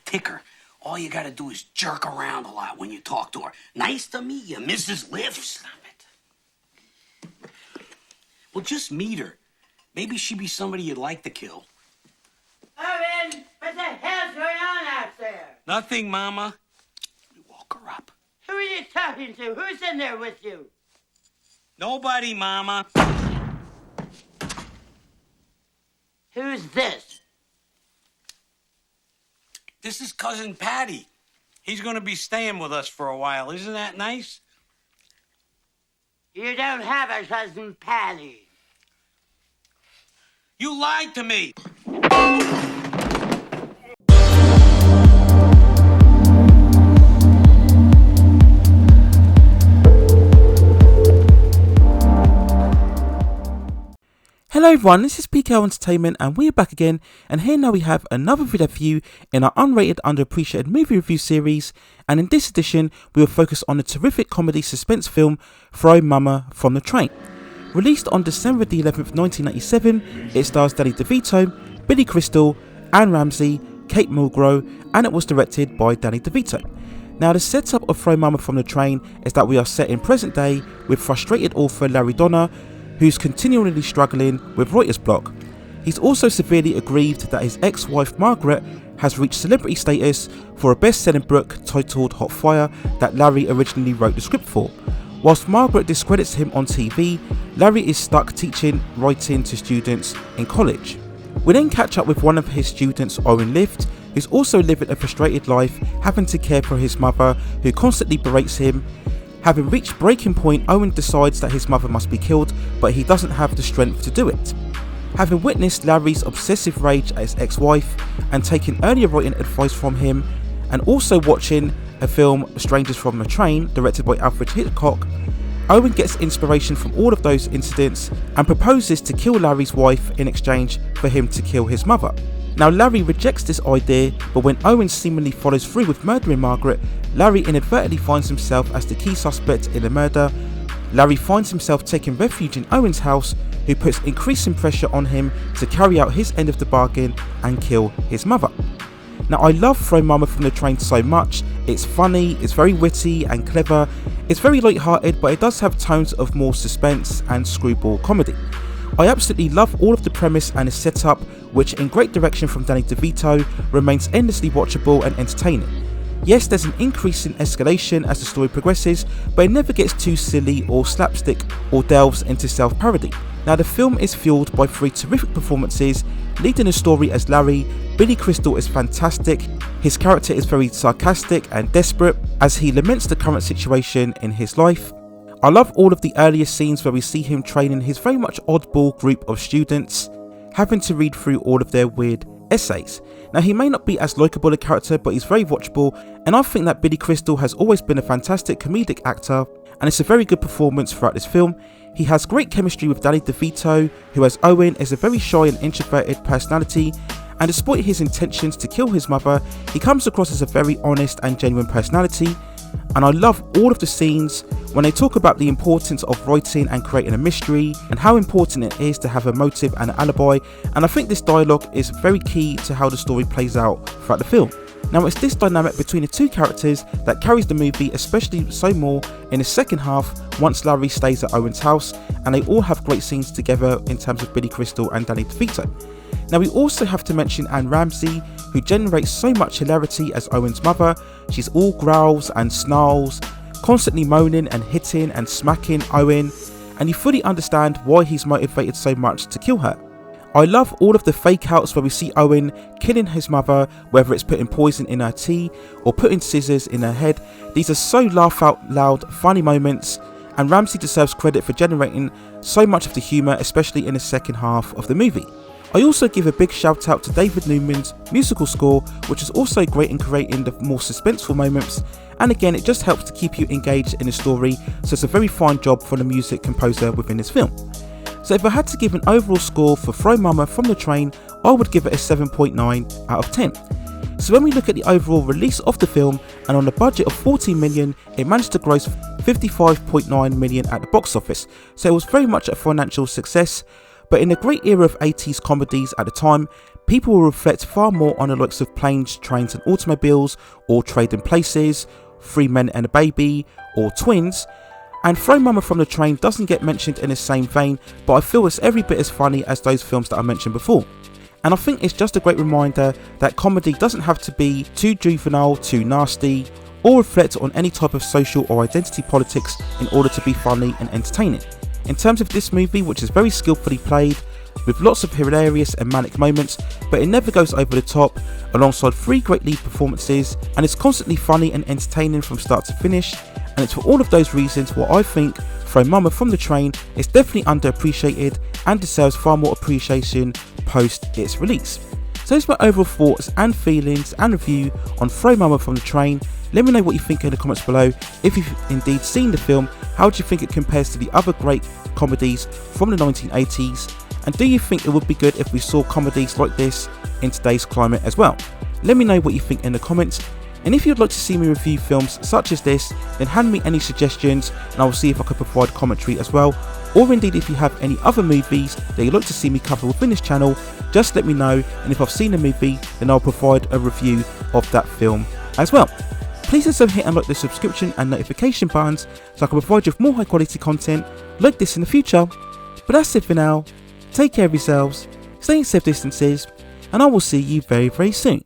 pick her. All you gotta do is jerk around a lot when you talk to her. Nice to meet you, Mrs. Lift. Stop it. Well, just meet her. Maybe she'd be somebody you'd like to kill. Owen, what the hell's going on out there? Nothing, Mama. Let me walk her up. Who are you talking to? Who's in there with you? Nobody, Mama. Who's this? This is Cousin Patty. He's gonna be staying with us for a while. Isn't that nice? You don't have a cousin Patty. You lied to me. Hello everyone, this is PK Entertainment and we're back again, and here now we have another video for you in our Unrated Underappreciated movie review series, and in this edition we will focus on the terrific comedy suspense film Throw Momma from the Train. Released on December the 11th 1997, it stars Danny DeVito, Billy Crystal, Anne Ramsey, Kate Mulgrew, and it was directed by Danny DeVito. Now the setup of Throw Momma from the Train is that we are set in present day with frustrated author Larry Donner, who's continually struggling with writer's block. He's also severely aggrieved that his ex-wife Margaret has reached celebrity status for a best-selling book titled Hot Fire that Larry originally wrote the script for. Whilst Margaret discredits him on TV, Larry is stuck teaching writing to students in college. We then catch up with one of his students, Owen Lift, who's also living a frustrated life, having to care for his mother, who constantly berates him. Having reached breaking point, Owen decides that his mother must be killed, but he doesn't have the strength to do it. Having witnessed Larry's obsessive rage at his ex-wife and taking earlier writing advice from him, and also watching a film Strangers from the Train directed by Alfred Hitchcock, Owen gets inspiration from all of those incidents and proposes to kill Larry's wife in exchange for him to kill his mother. Now Larry rejects this idea, but when Owen seemingly follows through with murdering Margaret, Larry inadvertently finds himself as the key suspect in the murder. Larry finds himself taking refuge in Owen's house, who puts increasing pressure on him to carry out his end of the bargain and kill his mother. Now I love Throw Momma from the Train so much. It's funny, it's very witty and clever, it's very light-hearted, but it does have tones of more suspense and screwball comedy. I absolutely love all of the premise and the setup, which in great direction from Danny DeVito remains endlessly watchable and entertaining. Yes, there's an increase in escalation as the story progresses, but it never gets too silly or slapstick or delves into self-parody. Now the film is fueled by three terrific performances. Leading the story as Larry, Billy Crystal is fantastic. His character is very sarcastic and desperate as he laments the current situation in his life. I love all of the earlier scenes where we see him training his very much oddball group of students, having to read through all of their weird essays. Now he may not be as likeable a character, but he's very watchable, and I think that Billy Crystal has always been a fantastic comedic actor, and it's a very good performance throughout this film. He has great chemistry with Danny DeVito, who as Owen is a very shy and introverted personality, and despite his intentions to kill his mother, he comes across as a very honest and genuine personality. And I love all of the scenes when they talk about the importance of writing and creating a mystery and how important it is to have a motive and an alibi, and I think this dialogue is very key to how the story plays out throughout the film. Now it's this dynamic between the two characters that carries the movie, especially so more in the second half once Larry stays at Owen's house, and they all have great scenes together in terms of Billy Crystal and Danny DeVito. Now we also have to mention Anne Ramsey, who generates so much hilarity as Owen's mother. She's all growls and snarls, constantly moaning and hitting and smacking Owen, and you fully understand why he's motivated so much to kill her. I love all of the fake outs where we see Owen killing his mother, whether it's putting poison in her tea or putting scissors in her head. These are so laugh out loud funny moments, and Ramsey deserves credit for generating so much of the humour, especially in the second half of the movie. I also give a big shout out to David Newman'S musical score, which is also great in creating the more suspenseful moments, and again it just helps to keep you engaged in the story, so it's a very fine job from the music composer within this film. So if I had to give an overall score for Throw Momma from the Train, I would give it a 7.9 out of 10. So when we look at the overall release of the film, and on a budget of 14 million, it managed to gross 55.9 million at the box office, so it was very much a financial success. But in the great era of 80s comedies at the time, people will reflect far more on the likes of Planes, Trains and Automobiles, or Trading Places, Three Men and a Baby, or Twins. And Throw Momma from the Train doesn't get mentioned in the same vein, but I feel it's every bit as funny as those films that I mentioned before. And I think it's just a great reminder that comedy doesn't have to be too juvenile, too nasty, or reflect on any type of social or identity politics in order to be funny and entertaining. In terms of this movie, which is very skillfully played, with lots of hilarious and manic moments, but it never goes over the top, alongside 3 great lead performances, and it's constantly funny and entertaining from start to finish. And it's for all of those reasons why I think Throw Momma from the Train is definitely underappreciated and deserves far more appreciation post its release. So here's my overall thoughts and feelings and review on Throw Momma from the Train. Let me know what you think in the comments below. If you've indeed seen the film, how do you think it compares to the other great comedies from the 1980s? And do you think it would be good if we saw comedies like this in today's climate as well? Let me know what you think in the comments. And if you'd like to see me review films such as this, then hand me any suggestions and I will see if I can provide commentary as well. Or indeed, if you have any other movies that you'd like to see me cover within this channel, just let me know, and if I've seen a movie, then I'll provide a review of that film as well. Please also hit and like the subscription and notification buttons so I can provide you with more high quality content like this in the future. But that's it for now. Take care of yourselves, stay in safe distances, and I will see you very, very soon.